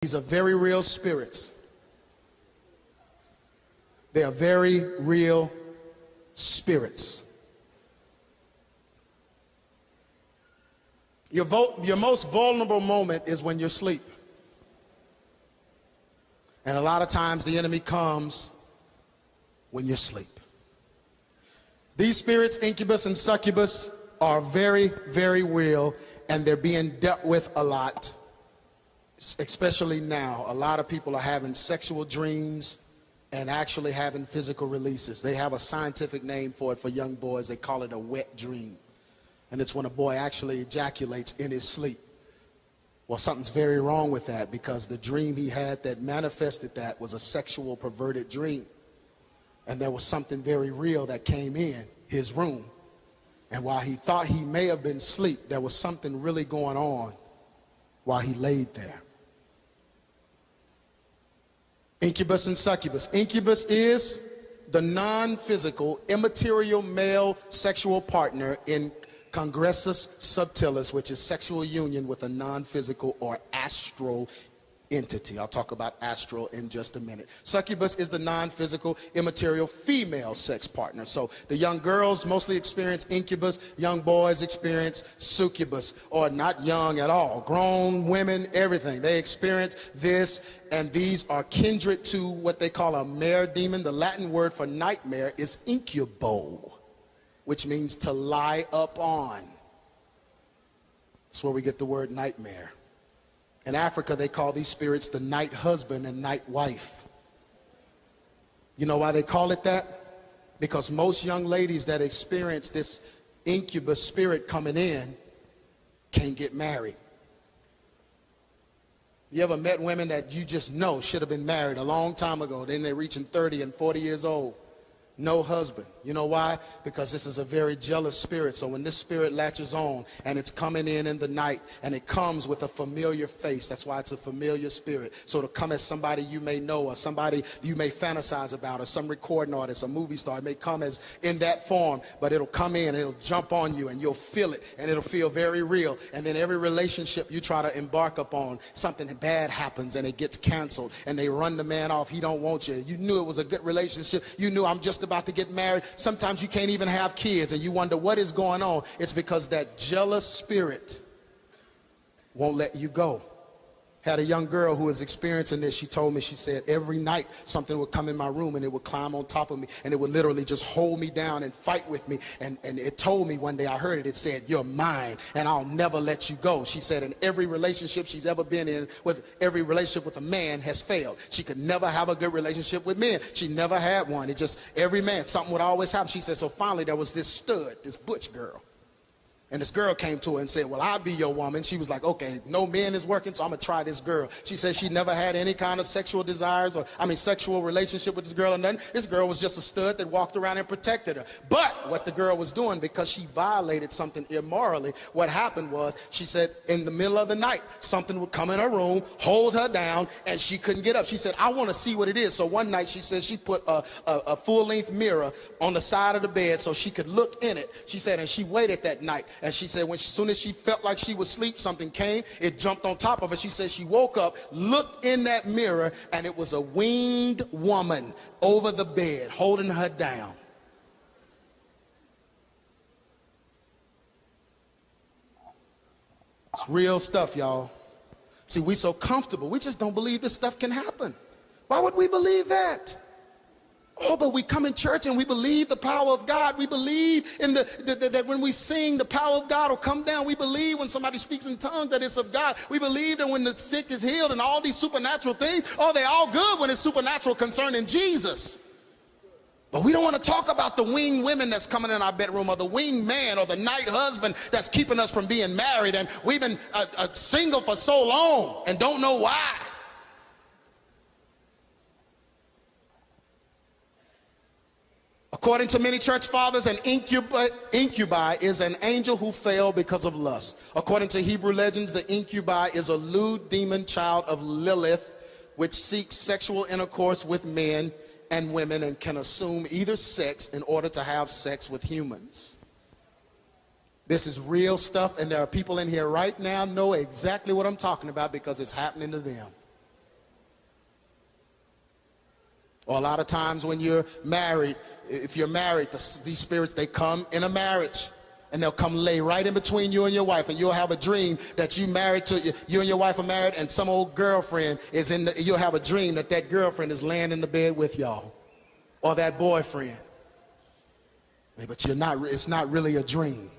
These are very real spirits. They are very real spirits. Your most vulnerable moment is when you're asleep. And a lot of times the enemy comes when you're asleep. These spirits, incubus and succubus, are very, very real, and they're being dealt with a lot, especially now. A lot of people are having sexual dreams and actually having physical releases. They have a scientific name for it for young boys. They call it a wet dream. And it's when a boy actually ejaculates in his sleep. Well, something's very wrong with that, because the dream he had that manifested that was a sexual perverted dream. And there was something very real that came in his room. And while he thought he may have been asleep, there was something really going on while he laid there. Incubus and succubus. Incubus is the non-physical, immaterial male sexual partner in congressus subtilis, which is sexual union with a non-physical or astral entity. I'll talk about astral in just a minute. Succubus is the non-physical, immaterial female sex partner. So the young girls mostly experience incubus, young boys experience succubus, or not young at all. Grown women, everything. They experience this, and these are kindred to what they call a mare demon. The Latin word for nightmare is incubo, which means to lie up on. That's where we get the word nightmare. In Africa, they call these spirits the night husband and night wife. You know why they call it that? Because most young ladies that experience this incubus spirit coming in can't get married. You ever met women that you just know should have been married a long time ago? Then they're reaching 30 and 40 years old. No husband. You know why? Because this is a very jealous spirit. So when this spirit latches on and it's coming in the night, and it comes with a familiar face, that's why it's a familiar spirit. So it'll come as somebody you may know, or somebody you may fantasize about, or some recording artist, a movie star. It may come as in that form, but it'll come in and it'll jump on you, and you'll feel it, and it'll feel very real. And then every relationship you try to embark upon, something bad happens and it gets canceled, and they run the man off. He don't want you. You knew it was a good relationship. You knew, I'm just about to get married. Sometimes you can't even have kids, and you wonder what is going on. It's because that jealous spirit won't let you go. Had a young girl who was experiencing this. She told me, she said, every night something would come in my room and it would climb on top of me, and it would literally just hold me down and fight with me. And it told me one day, I heard it, it said, you're mine and I'll never let you go. She said, in every relationship she's ever been in, with every relationship with a man has failed. She could never have a good relationship with men. She never had one. It just, every man, something would always happen. She said, so finally there was this stud, this butch girl. And this girl came to her and said, well, I'll be your woman. She was like, okay, no man is working, so I'm going to try this girl. She said she never had any kind of sexual desires, sexual relationship with this girl or nothing. This girl was just a stud that walked around and protected her. But what the girl was doing, because she violated something immorally, what happened was, she said in the middle of the night, something would come in her room, hold her down, and she couldn't get up. She said, I want to see what it is. So one night, she said she put a full-length mirror on the side of the bed so she could look in it. She said, and she waited that night. And she said, as soon as she felt like she was asleep, something came, it jumped on top of her. She said she woke up, looked in that mirror, and it was a winged woman over the bed, holding her down. It's real stuff, y'all. See, we so comfortable, we just don't believe this stuff can happen. Why would we believe that? Oh, but we come in church and we believe the power of God. We believe in that when we sing, the power of God will come down. We believe when somebody speaks in tongues that it's of God. We believe that when the sick is healed and all these supernatural things, oh, they're all good when it's supernatural concerning Jesus. But we don't want to talk about the winged women that's coming in our bedroom, or the winged man, or the night husband that's keeping us from being married. And we've been single for so long and don't know why. According to many church fathers, an incubi is an angel who fell because of lust. According to Hebrew legends, the incubi is a lewd demon child of Lilith, which seeks sexual intercourse with men and women and can assume either sex in order to have sex with humans. This is real stuff, and there are people in here right now know exactly what I'm talking about because it's happening to them. Or a lot of times when you're married, if you're married, these spirits, they come in a marriage. And they'll come lay right in between you and your wife, and you'll have a dream that you and your wife are married, and some old girlfriend is you'll have a dream that girlfriend is laying in the bed with y'all, or that boyfriend. But it's not really a dream.